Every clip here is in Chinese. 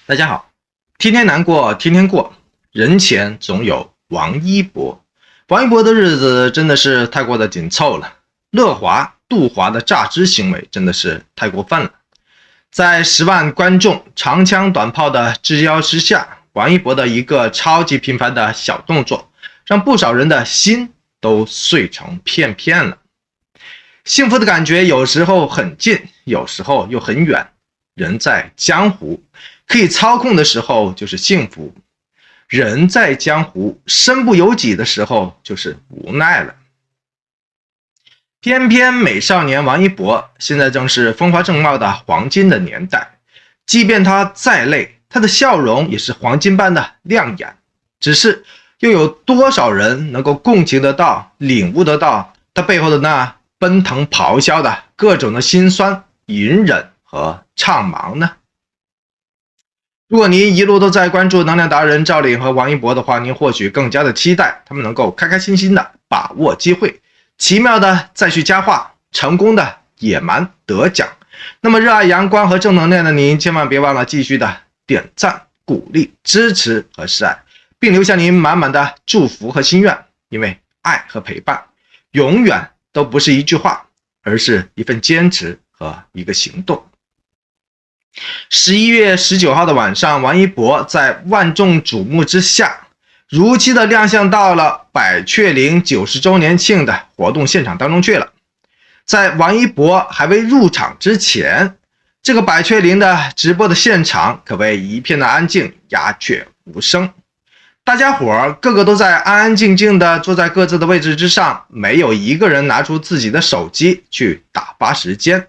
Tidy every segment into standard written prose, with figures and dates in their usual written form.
大家好，天天难过天天过，人前总有王一博。王一博的日子真的是太过的紧凑了，乐华、杜华的榨汁行为真的是太过分了。在10万观众长枪短炮的制邀之下，王一博的一个超级频繁的小动作，让不少人的心都碎成片片了。幸福的感觉有时候很近，有时候又很远。人在江湖，可以操控的时候就是幸福；人在江湖，身不由己的时候就是无奈了。偏偏美少年王一博现在正是风华正茂的黄金的年代，即便他再累，他的笑容也是黄金般的亮眼。只是又有多少人能够共情得到、领悟得到他背后的那奔腾咆哮的各种的辛酸、隐忍和怅茫呢？如果您一路都在关注能量达人赵岭和王一博的话，您或许更加的期待他们能够开开心心的把握机会，奇妙的再续佳话，成功的野蛮得奖。那么热爱阳光和正能量的您，千万别忘了继续的点赞、鼓励、支持和示爱，并留下您满满的祝福和心愿，因为爱和陪伴永远都不是一句话，而是一份坚持和一个行动。11月19号的晚上，王一博在万众瞩目之下，如期的亮相到了百雀羚90周年庆的活动现场当中去了。在王一博还未入场之前，这个百雀羚的直播的现场可谓一片的安静，鸦雀无声。大家伙个个都在安安静静的坐在各自的位置之上，没有一个人拿出自己的手机去打发时间。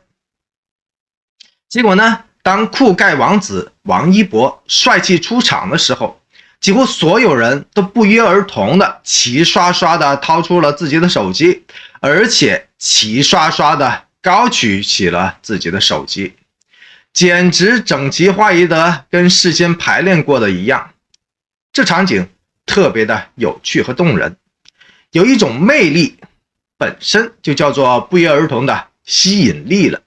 结果呢，当酷盖王子王一博帅气出场的时候，几乎所有人都不约而同的齐刷刷的掏出了自己的手机，而且齐刷刷的高举起了自己的手机，简直整齐划一的跟事先排练过的一样。这场景特别的有趣和动人，有一种魅力，本身就叫做不约而同的吸引力了。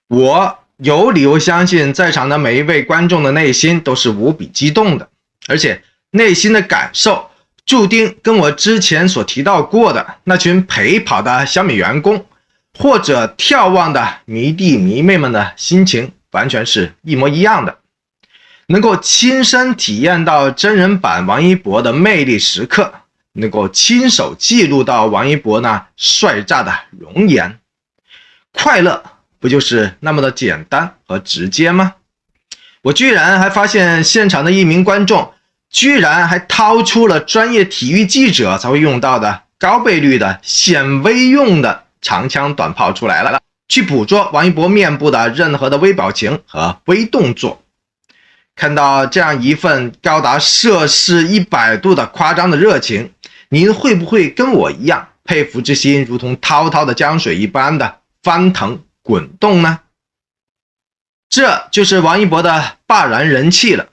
我有理由相信，在场的每一位观众的内心都是无比激动的，而且内心的感受注定跟我之前所提到过的那群陪跑的小米员工，或者眺望的迷弟迷妹们的心情完全是一模一样的。能够亲身体验到真人版王一博的魅力时刻，能够亲手记录到王一博那帅炸的容颜，快乐不就是那么的简单和直接吗？我居然还发现现场的一名观众居然还掏出了专业体育记者才会用到的高倍率的显微用的长枪短炮出来了，去捕捉王一博面部的任何的微表情和微动作。看到这样一份高达摄氏100度的夸张的热情，您会不会跟我一样，佩服之心如同滔滔的江水一般的翻腾滚动呢？这就是王一博的霸然人气了，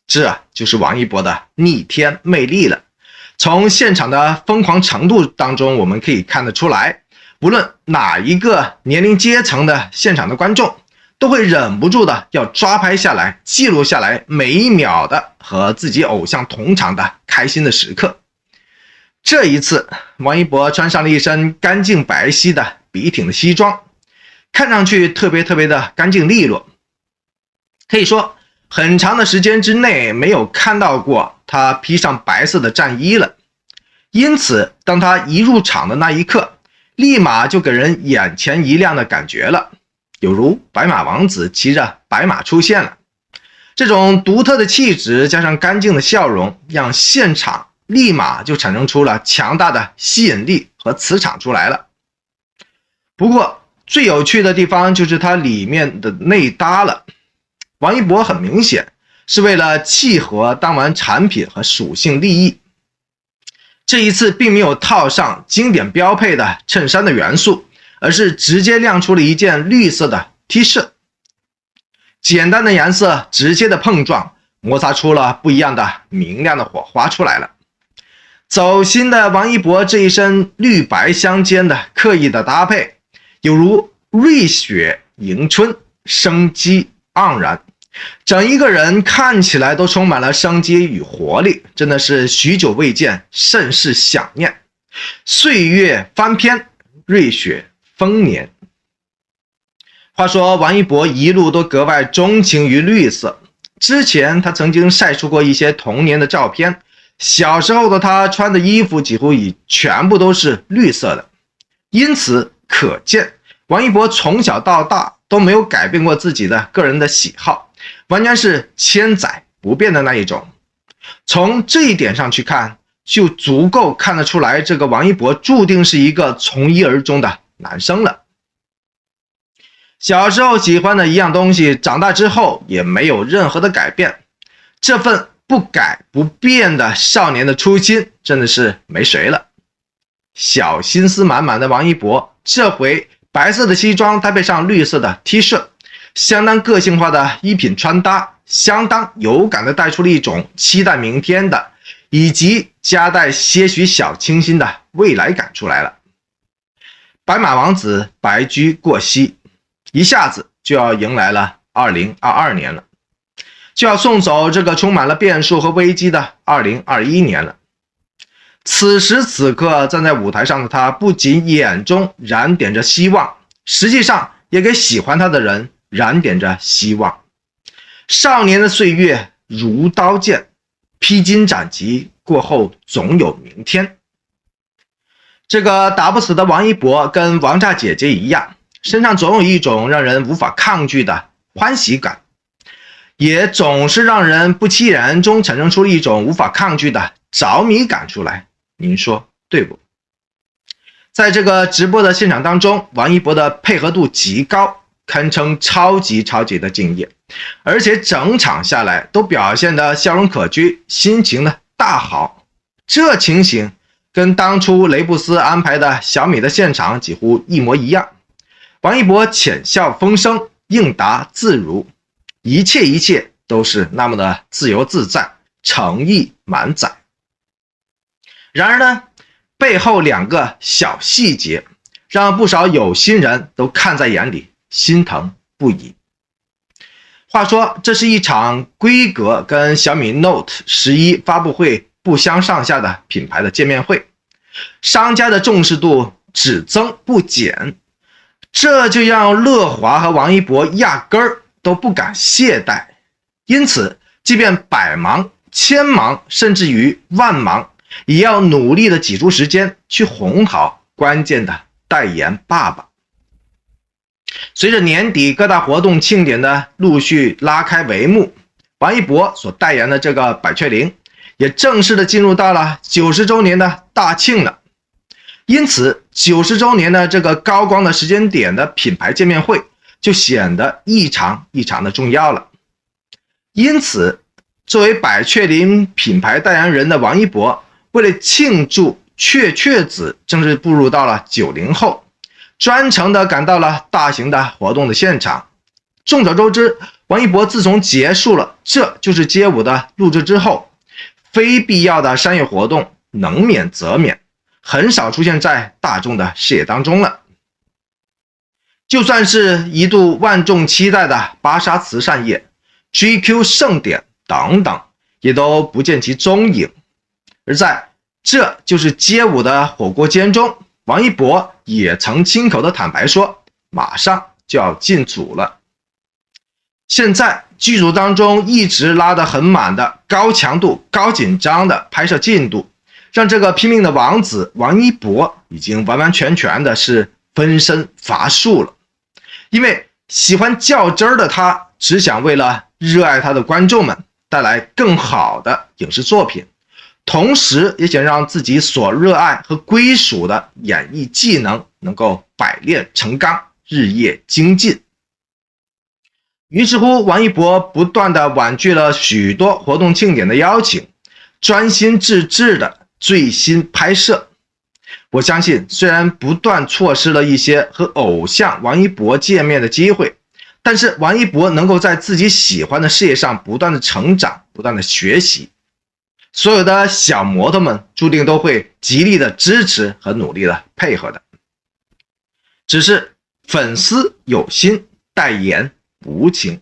这就是王一博的逆天魅力了。从现场的疯狂程度当中，我们可以看得出来，无论哪一个年龄阶层的现场的观众，都会忍不住的要抓拍下来，记录下来每一秒的和自己偶像同场的开心的时刻。这一次，王一博穿上了一身干净白皙的笔挺的西装，看上去特别的干净利落。可以说，很长的时间之内没有看到过他披上白色的战衣了。因此，当他一入场的那一刻，立马就给人眼前一亮的感觉了。有如白马王子骑着白马出现了，这种独特的气质加上干净的笑容，让现场立马就产生出了强大的吸引力和磁场出来了。不过最有趣的地方就是它里面的内搭了。王一博很明显是为了契合当晚产品和属性利益，这一次并没有套上经典标配的衬衫的元素，而是直接亮出了一件绿色的 T 恤，简单的颜色直接的碰撞，摩擦出了不一样的明亮的火花出来了。走心的王一博这一身绿白相间的刻意的搭配，有如瑞雪迎春，生机盎然，整一个人看起来都充满了生机与活力，真的是许久未见，甚是想念。岁月翻篇，瑞雪丰年。话说王一博一路都格外钟情于绿色，之前他曾经晒出过一些童年的照片，小时候的他穿的衣服几乎全部都是绿色的，因此可见王一博从小到大都没有改变过自己的个人的喜好，完全是千载不变的那一种。从这一点上去看，就足够看得出来，这个王一博注定是一个从一而终的男生了。小时候喜欢的一样东西，长大之后也没有任何的改变，这份不改不变的少年的初心真的是没谁了。小心思满满的王一博，这回白色的西装搭配上绿色的 T 恤，相当个性化的衣品穿搭，相当有感的带出了一种期待明天的，以及夹带些许小清新的未来感出来了。白马王子白驹过隙，一下子就要迎来了2022年了，就要送走这个充满了变数和危机的2021年了。此时此刻站在舞台上的他，不仅眼中燃点着希望，实际上也给喜欢他的人燃点着希望。少年的岁月如刀剑，披荆斩棘过后总有明天。这个打不死的王一博跟王炸姐姐一样，身上总有一种让人无法抗拒的欢喜感，也总是让人不期然中产生出一种无法抗拒的着迷感出来，您说对不？在这个直播的现场当中，王一博的配合度极高，堪称超级的敬业，而且整场下来都表现得笑容可掬，心情的大好。这情形跟当初雷布斯安排的小米的现场几乎一模一样。王一博浅笑风生，应答自如，一切都是那么的自由自在，诚意满载。然而呢，背后两个小细节让不少有心人都看在眼里，心疼不已。话说，这是一场规格跟小米 Note 11发布会不相上下的品牌的见面会，商家的重视度只增不减，这就让乐华和王一博压根儿都不敢懈怠。因此，即便百忙、千忙，甚至于万忙，也要努力的挤出时间去哄好关键的代言爸爸。随着年底各大活动庆典的陆续拉开帷幕，王一博所代言的这个百雀羚也正式的进入到了90周年的大庆了。因此90周年的这个高光的时间点的品牌见面会就显得异常的重要了。因此作为百雀羚品牌代言人的王一博，为了庆祝雀子正式步入到了90后，专程的赶到了大型的活动的现场。众所周知，王一博自从结束了这就是街舞的录制之后，非必要的商业活动能免则免，很少出现在大众的视野当中了。就算是一度万众期待的芭莎慈善夜、GQ 盛典等等，也都不见其踪影。而在这就是街舞的火锅间中，王一博也曾亲口的坦白说，马上就要进组了。现在剧组当中一直拉得很满的高强度、高紧张的拍摄进度，让这个拼命的王子王一博已经完全的是分身乏术了。因为喜欢较真儿的他，只想为了热爱他的观众们带来更好的影视作品，同时也想让自己所热爱和归属的演艺技能能够百炼成钢，日夜精进。于是乎，王一博不断的婉拒了许多活动庆典的邀请，专心致志的最新拍摄。我相信，虽然不断错失了一些和偶像王一博见面的机会，但是王一博能够在自己喜欢的事业上不断的成长，不断的学习，所有的小魔头们注定都会极力的支持和努力的配合的。只是粉丝有心，代言无情，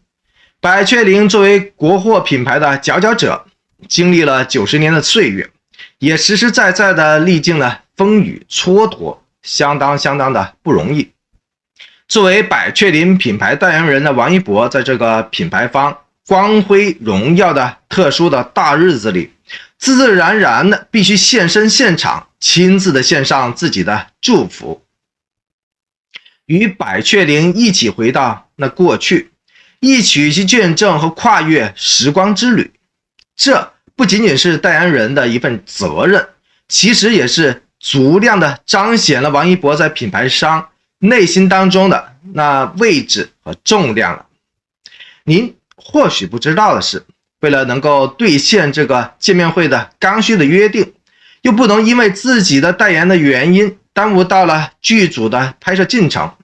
百雀羚作为国货品牌的佼佼者，经历了90年的岁月，也实实在在的历经了风雨蹉跎，相当的不容易。作为百雀羚品牌代言人的王一博，在这个品牌方光辉荣耀的特殊的大日子里，自自然然的必须现身现场，亲自的献上自己的祝福，与百雀羚一起回到那过去，一起去见证和跨越时光之旅。这不仅仅是代言人的一份责任，其实也是足量的彰显了王一博在品牌商内心当中的那位置和重量了。您或许不知道的是，为了能够兑现这个见面会的刚需的约定，又不能因为自己的代言的原因耽误到了剧组的拍摄进程，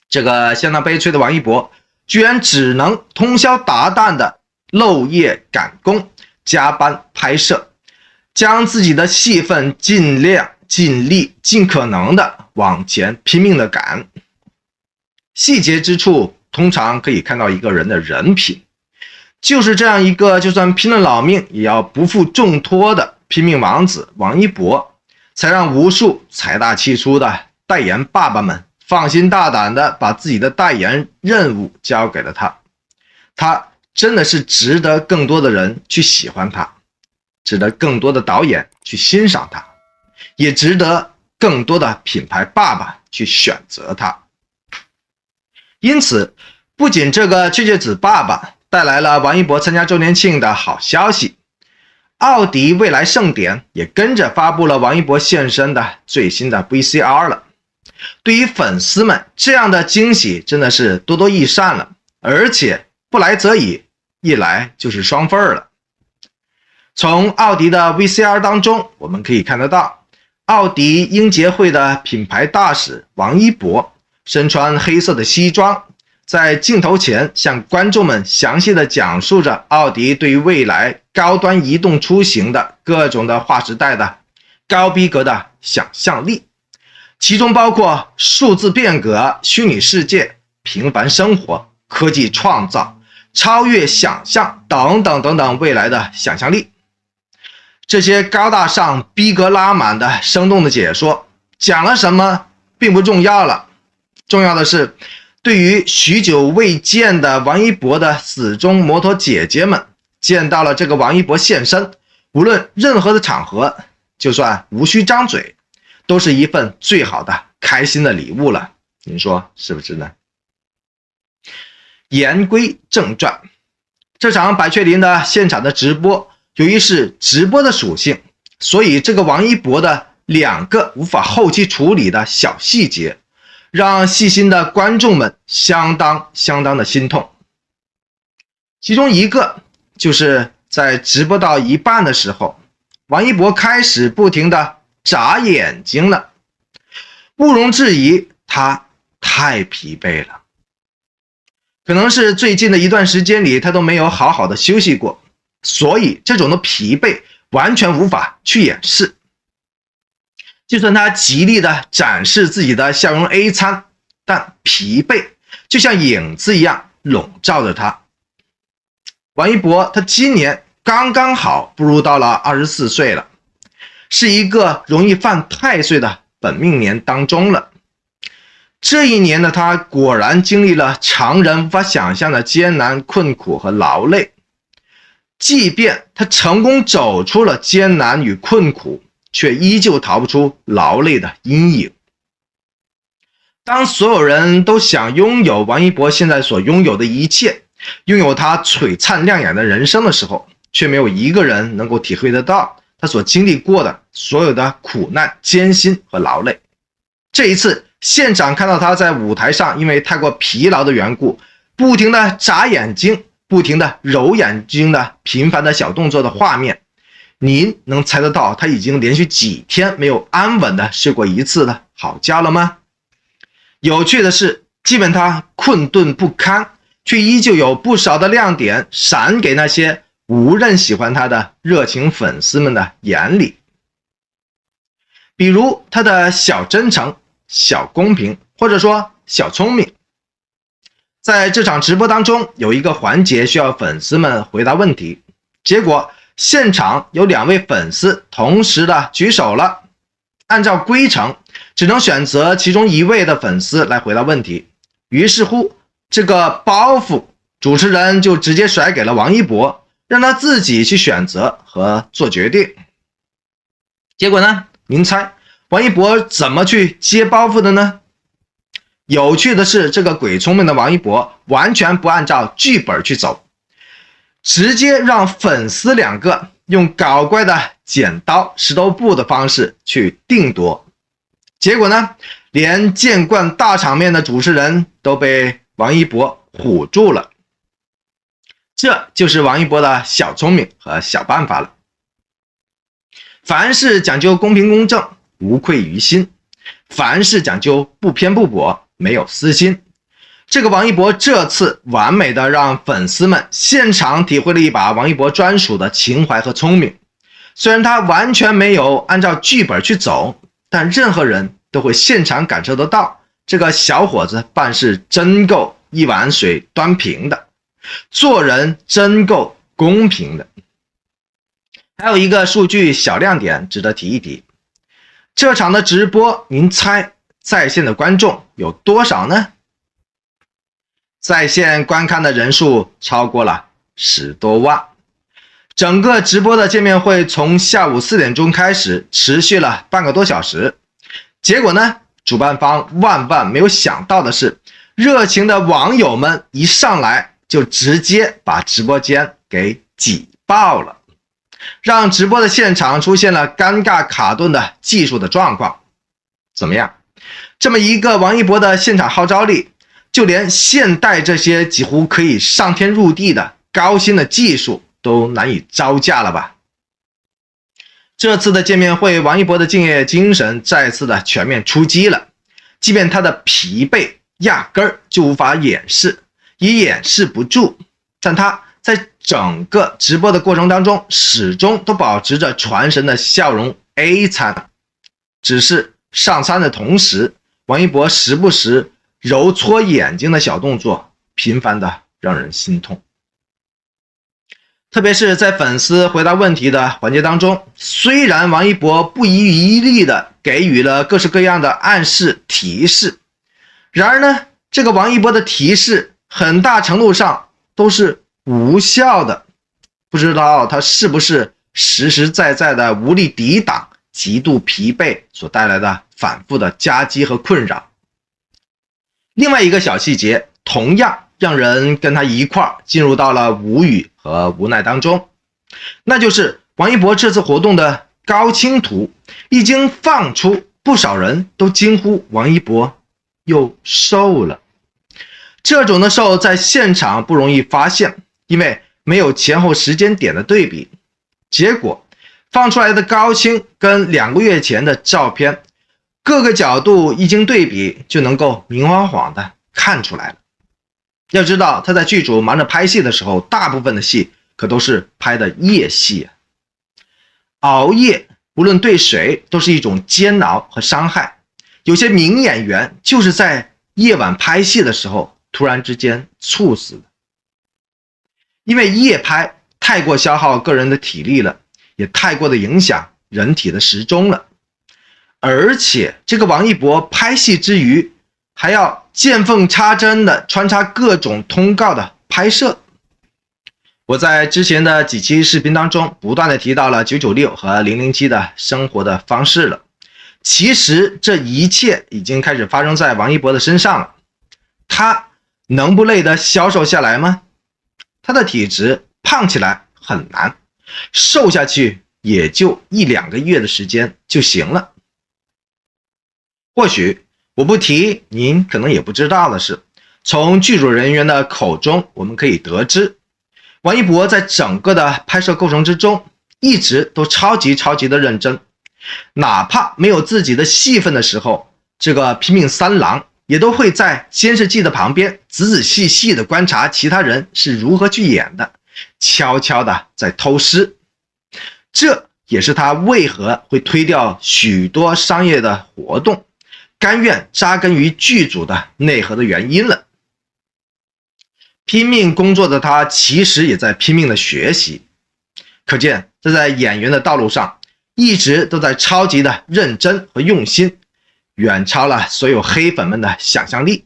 这个相当悲催的王一博居然只能通宵达旦的漏夜赶工，加班拍摄，将自己的戏份尽量尽力尽可能的往前拼命的赶。细节之处通常可以看到一个人的人品，就是这样一个就算拼了老命也要不负重托的拼命王子王一博，才让无数财大气粗的代言爸爸们放心大胆的把自己的代言任务交给了他。他真的是值得更多的人去喜欢他，值得更多的导演去欣赏他，也值得更多的品牌爸爸去选择他。因此，不仅这个雀雀子爸爸带来了王一博参加周年庆的好消息，奥迪未来盛典也跟着发布了王一博现身的最新的 VCR 了。对于粉丝们，这样的惊喜真的是多多益善了，而且不来则已，一来就是双份了。从奥迪的 VCR 当中，我们可以看得到，奥迪英杰会的品牌大使王一博身穿黑色的西装，在镜头前向观众们详细的讲述着奥迪对于未来高端移动出行的各种的划时代的高逼格的想象力，其中包括数字变革、虚拟世界、平凡生活、科技创造、超越想象等等未来的想象力。这些高大上、逼格拉满的生动的解说，讲了什么并不重要了，重要的是对于许久未见的王一博的死忠摩托姐姐们，见到了这个王一博现身，无论任何的场合，就算无需张嘴，都是一份最好的开心的礼物了。您说是不是呢？言归正传，这场百雀羚的现场的直播，由于是直播的属性，所以这个王一博的2个无法后期处理的小细节，让细心的观众们相当的心痛。其中一个就是在直播到一半的时候，王一博开始不停的眨眼睛了，毋庸置疑，他太疲惫了。可能是最近的一段时间里他都没有好好的休息过，所以这种的疲惫完全无法去掩饰。就算他极力的展示自己的笑容 A 餐，但疲惫就像影子一样笼罩着他。王一博他今年刚刚好步入到了24岁了，是一个容易犯太岁的本命年当中了。这一年的他果然经历了常人无法想象的艰难困苦和劳累，即便他成功走出了艰难与困苦，却依旧逃不出劳累的阴影。当所有人都想拥有王一博现在所拥有的一切，拥有他璀璨亮眼的人生的时候，却没有一个人能够体会得到他所经历过的所有的苦难、艰辛和劳累。这一次现场看到他在舞台上因为太过疲劳的缘故，不停的眨眼睛，不停的揉眼睛的频繁的小动作的画面，您能猜得到他已经连续几天没有安稳的睡过一次的好觉了吗？有趣的是，即便他困顿不堪，却依旧有不少的亮点闪给那些无人喜欢他的热情粉丝们的眼里。比如他的小真诚、小公平，或者说小聪明。在这场直播当中，有一个环节需要粉丝们回答问题，结果现场有2位粉丝同时的举手了。按照规程，只能选择其中1位的粉丝来回答问题。于是乎，这个包袱主持人就直接甩给了王一博，让他自己去选择和做决定。结果呢，您猜王一博怎么去接包袱的呢？有趣的是，这个鬼聪明的王一博完全不按照剧本去走，直接让粉丝2个用搞怪的剪刀石头布的方式去定夺。结果呢，连见惯大场面的主持人都被王一博唬住了。这就是王一博的小聪明和小办法了。凡事讲究公平公正，无愧于心；凡事讲究不偏不驳，没有私心。这个王一博这次完美的让粉丝们现场体会了一把王一博专属的情怀和聪明。虽然他完全没有按照剧本去走，但任何人都会现场感受得到，这个小伙子办事真够一碗水端平的，做人真够公平的。还有一个数据小亮点值得提一提，这场的直播，您猜在线的观众有多少呢？在线观看的人数超过了10多万。整个直播的见面会从下午4点钟开始，持续了半个多小时。结果呢，主办方万没有想到的是，热情的网友们一上来就直接把直播间给挤爆了，让直播的现场出现了尴尬卡顿的技术的状况。怎么样？这么一个王一博的现场号召力，就连现代这些几乎可以上天入地的高新的技术都难以招架了吧？这次的见面会，王一博的敬业精神再次的全面出击了。即便他的疲惫压根儿就无法掩饰，也掩饰不住，但他在整个直播的过程当中，始终都保持着传神的笑容 A 餐。只是上餐的同时，王一博时不时揉搓眼睛的小动作，频繁的让人心痛。特别是在粉丝回答问题的环节当中，虽然王一博不遗余力的给予了各式各样的暗示提示，然而呢，这个王一博的提示很大程度上都是无效的，不知道他是不是实实在在的无力抵挡极度疲惫所带来的反复的夹击和困扰。另外一个小细节同样让人跟他一块进入到了无语和无奈当中，那就是王一博这次活动的高清图一经放出，不少人都惊呼王一博又瘦了。这种的瘦在现场不容易发现，因为没有前后时间点的对比，结果放出来的高清跟2个月前的照片，各个角度一经对比，就能够明晃晃的看出来了。要知道他在剧组忙着拍戏的时候，大部分的戏可都是拍的夜戏，熬夜无论对谁都是一种煎熬和伤害。有些名演员就是在夜晚拍戏的时候突然之间猝死的。因为夜拍太过消耗个人的体力了，也太过的影响人体的时钟了。而且这个王一博拍戏之余，还要见缝插针的穿插各种通告的拍摄。我在之前的几期视频当中不断的提到了996和007的生活的方式了。其实这一切已经开始发生在王一博的身上了。他能不累得消瘦下来吗？他的体质胖起来很难，瘦下去也就1-2个月的时间就行了。或许我不提，您可能也不知道的是，从剧组人员的口中我们可以得知，王一博在整个的拍摄过程之中一直都超级的认真，哪怕没有自己的戏份的时候，这个拼命三郎也都会在监视器的旁边仔细的观察其他人是如何去演的，悄悄的在偷师。这也是他为何会推掉许多商业的活动，甘愿扎根于剧组的内核的原因了。拼命工作的他其实也在拼命的学习，可见这在演员的道路上一直都在超级的认真和用心，远超了所有黑粉们的想象力。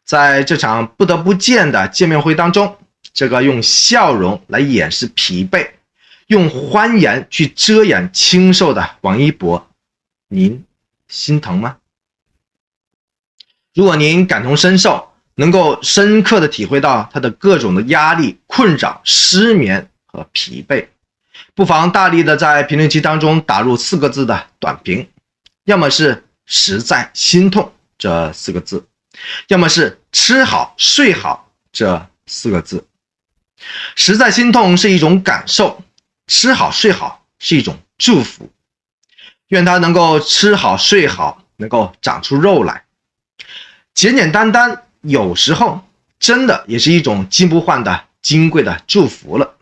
在这场不得不见的见面会当中，这个用笑容来掩饰疲惫，用欢颜去遮掩清瘦的王一博，您心疼吗？如果您感同身受，能够深刻的体会到他的各种的压力、困扰、失眠和疲惫，不妨大力的在评论区当中打入4个字的短评，要么是实在心痛这4个字，要么是吃好睡好这4个字。实在心痛是一种感受，吃好睡好是一种祝福。愿他能够吃好睡好，能够长出肉来。简简单单，有时候真的也是一种金不换的金贵的祝福了。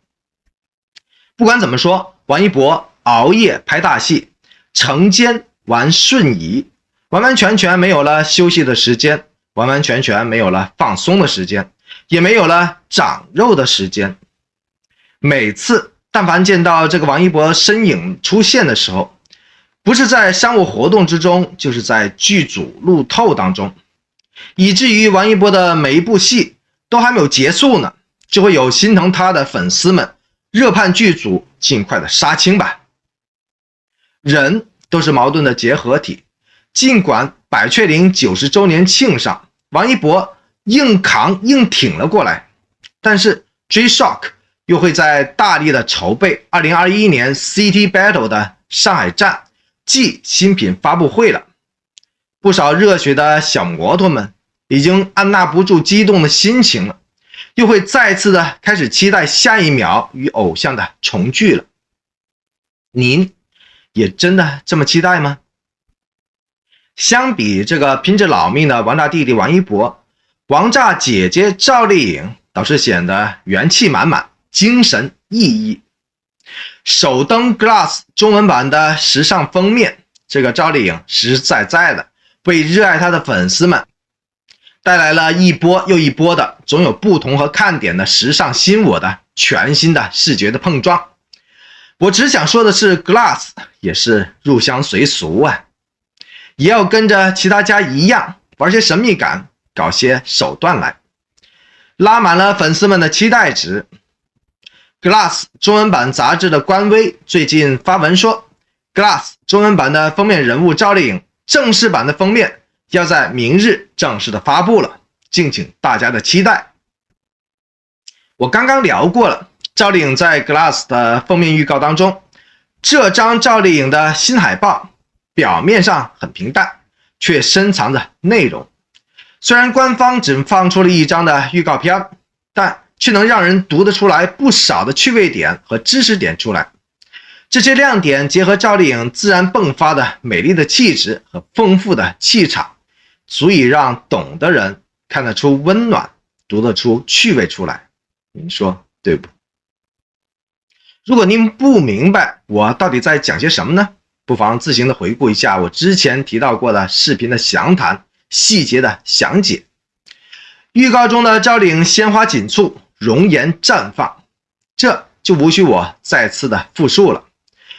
不管怎么说，王一博熬夜拍大戏，成奸玩瞬移，完完全全没有了休息的时间，完完全全没有了放松的时间，也没有了长肉的时间。每次但凡见到这个王一博身影出现的时候，不是在商务活动之中，就是在剧组路透当中，以至于王一博的每一部戏都还没有结束呢，就会有心疼他的粉丝们热盼剧组尽快的杀青吧。人都是矛盾的结合体，尽管百雀羚90周年庆上王一博硬扛硬挺了过来，但是 G-Shock 又会在大力的筹备2021年 City Battle 的上海站暨新品发布会了。不少热血的小摩托们已经按捺不住激动的心情了，又会再次的开始期待下一秒与偶像的重聚了。您也真的这么期待吗？相比这个拼着老命的王炸弟弟王一博，王炸姐姐赵丽颖倒是显得元气满满，精神奕奕。首登 Glass 中文版的时尚封面，这个赵丽颖实实在在的为热爱她的粉丝们带来了一波又一波的总有不同和看点的时尚新我的全新的视觉的碰撞。我只想说的是 Glass 也是入乡随俗啊，也要跟着其他家一样玩些神秘感，搞些手段来，拉满了粉丝们的期待值。Glass 中文版杂志的官微最近发文说， Glass 中文版的封面人物赵丽颖正式版的封面要在明日正式的发布了，敬请大家的期待。我刚刚聊过了，赵丽颖在 Glass 的封面预告当中，这张赵丽颖的新海报表面上很平淡，却深藏着内容。虽然官方只放出了一张的预告片，但却能让人读得出来不少的趣味点和知识点出来。这些亮点结合赵丽颖自然迸发的美丽的气质和丰富的气场，足以让懂的人看得出温暖，读得出趣味出来。您说对不？如果您不明白我到底在讲些什么呢？不妨自行的回顾一下我之前提到过的视频的详谈，细节的详解。预告中的赵丽颖鲜花锦簇，容颜绽放，这就无需我再次的复述了。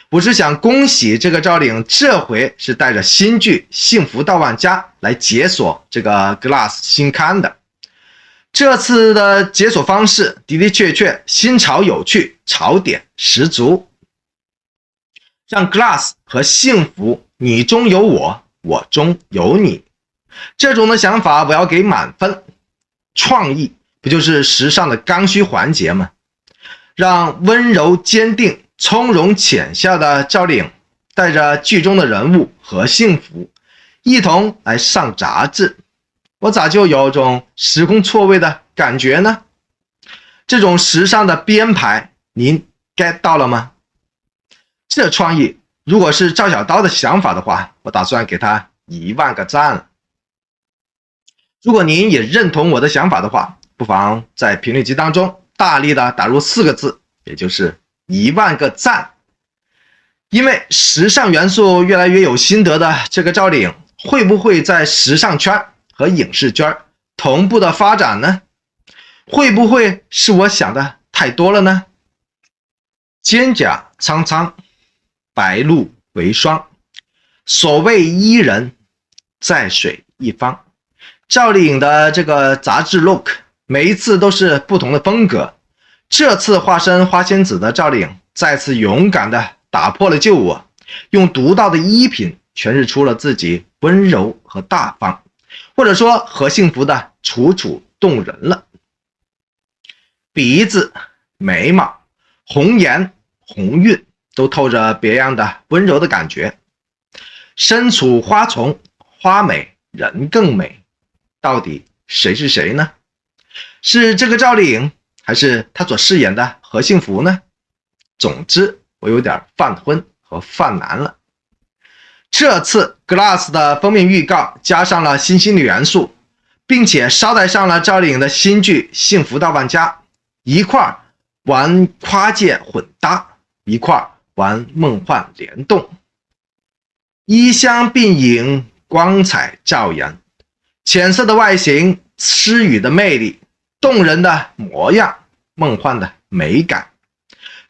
我只想恭喜这个赵丽颖这回是带着新剧《幸福到万家》来解锁这个 Glass 新刊的。这次的解锁方式的的确确新潮有趣，潮点十足，让 Glass 和幸福你中有我，我中有你，这种的想法我要给满分。创意不就是时尚的刚需环节吗？让温柔坚定从容浅笑的赵丽颖带着剧中的人物和幸福一同来上杂志，我咋就有种时空错位的感觉呢？这种时尚的编排您 get 到了吗？这创意如果是赵小刀的想法的话，我打算给他10000个赞了。如果您也认同我的想法的话，不妨在评论区当中大力的打入4个字，也就是10000个赞。因为时尚元素越来越有心得的这个赵丽颖，会不会在时尚圈和影视圈同步的发展呢？会不会是我想的太多了呢？蒹葭苍苍，白露为霜。所谓伊人，在水一方。赵丽颖的这个杂志 Look 每一次都是不同的风格，这次化身花仙子的赵丽颖再次勇敢地打破了旧我，用独到的衣品诠释出了自己温柔和大方，或者说和幸福的楚楚动人了。鼻子、眉毛、红颜、红晕都透着别样的温柔的感觉。身处花丛，花美人更美，到底谁是谁呢？是这个赵丽颖，还是她所饰演的何幸福呢？总之我有点犯昏和犯难了。这次 Glass 的封面预告加上了新心理元素，并且捎带上了赵丽颖的新剧《幸福到万家》，一块玩跨界混搭，一块玩梦幻联动，衣香鬓影，光彩照人，浅色的外形，诗语的魅力，动人的模样，梦幻的美感，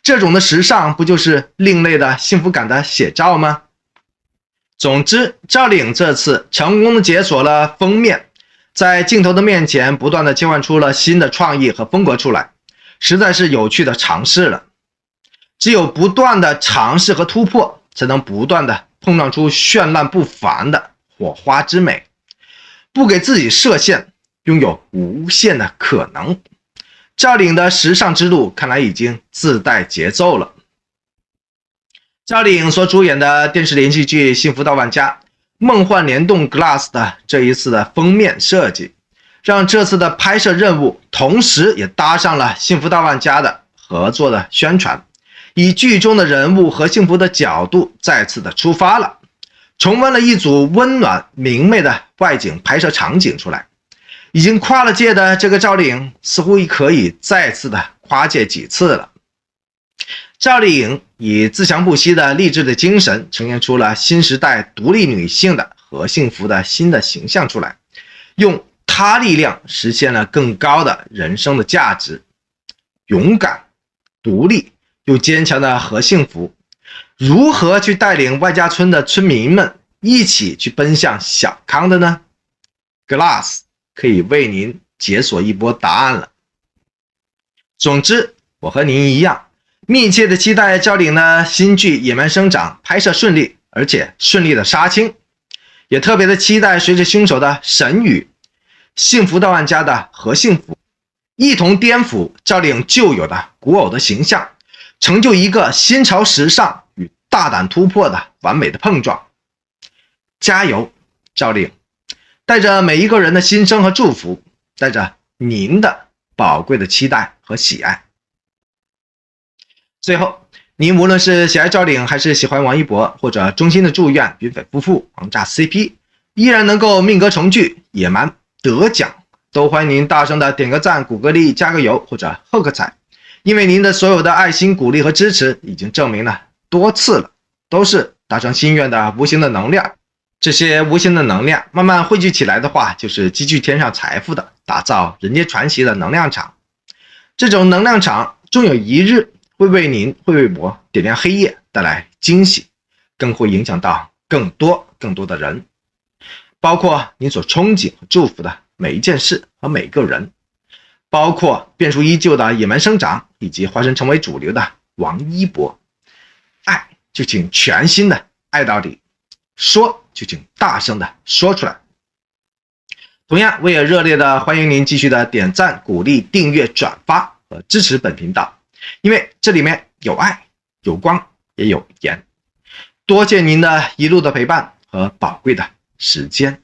这种的时尚不就是另类的幸福感的写照吗？总之，赵丽颖这次成功的解锁了封面，在镜头的面前不断的切换出了新的创意和风格出来，实在是有趣的尝试了。只有不断的尝试和突破，才能不断的碰撞出绚烂不凡的火花之美，不给自己设限，拥有无限的可能。赵丽颖的时尚之路看来已经自带节奏了。赵丽颖所主演的电视连续剧《幸福到万家》，梦幻联动 Glass 的这一次的封面设计，让这次的拍摄任务同时也搭上了《幸福到万家》的合作的宣传，以剧中的人物和幸福的角度再次的出发了，重温了一组温暖明媚的外景拍摄场景出来。已经跨了界的这个赵丽颖似乎可以再次的跨界几次了。赵丽颖以自强不息的励志的精神，呈现出了新时代独立女性的和幸福的新的形象出来，用她力量实现了更高的人生的价值。勇敢、独立又坚强的何幸福，如何去带领外家村的村民们一起去奔向小康的呢？ Glass 可以为您解锁一波答案了。总之，我和您一样，密切的期待赵丽颖的新剧《野蛮生长》拍摄顺利，而且顺利的杀青，也特别的期待随着凶手的神语，幸福到万家的何幸福一同颠覆赵丽颖旧有的古偶的形象，成就一个新潮时尚与大胆突破的完美的碰撞。加油，赵丽颖！带着每一个人的心声和祝福，带着您的宝贵的期待和喜爱。最后，您无论是喜爱赵丽颖，还是喜欢王一博，或者衷心的祝愿云斐夫妇王炸 CP 依然能够命格重聚，野蛮得奖，都欢迎您大声的点个赞、鼓个励、加个油或者后个彩，因为您的所有的爱心、鼓励和支持已经证明了多次了，都是达成心愿的无形的能量。这些无形的能量慢慢汇聚起来的话，就是积聚天上财富的，打造人间传奇的能量场。这种能量场终有一日会为您、会为我点亮黑夜，带来惊喜，更会影响到更多的人，包括您所憧憬和祝福的每一件事和每个人，包括变数依旧的野蛮生长，以及化身成为主流的王一博。爱就请全心的爱到底，说就请大声的说出来。同样，我也热烈的欢迎您继续的点赞、鼓励、订阅、转发和支持本频道，因为这里面有爱、有光，也有盐。多谢您的一路的陪伴和宝贵的时间。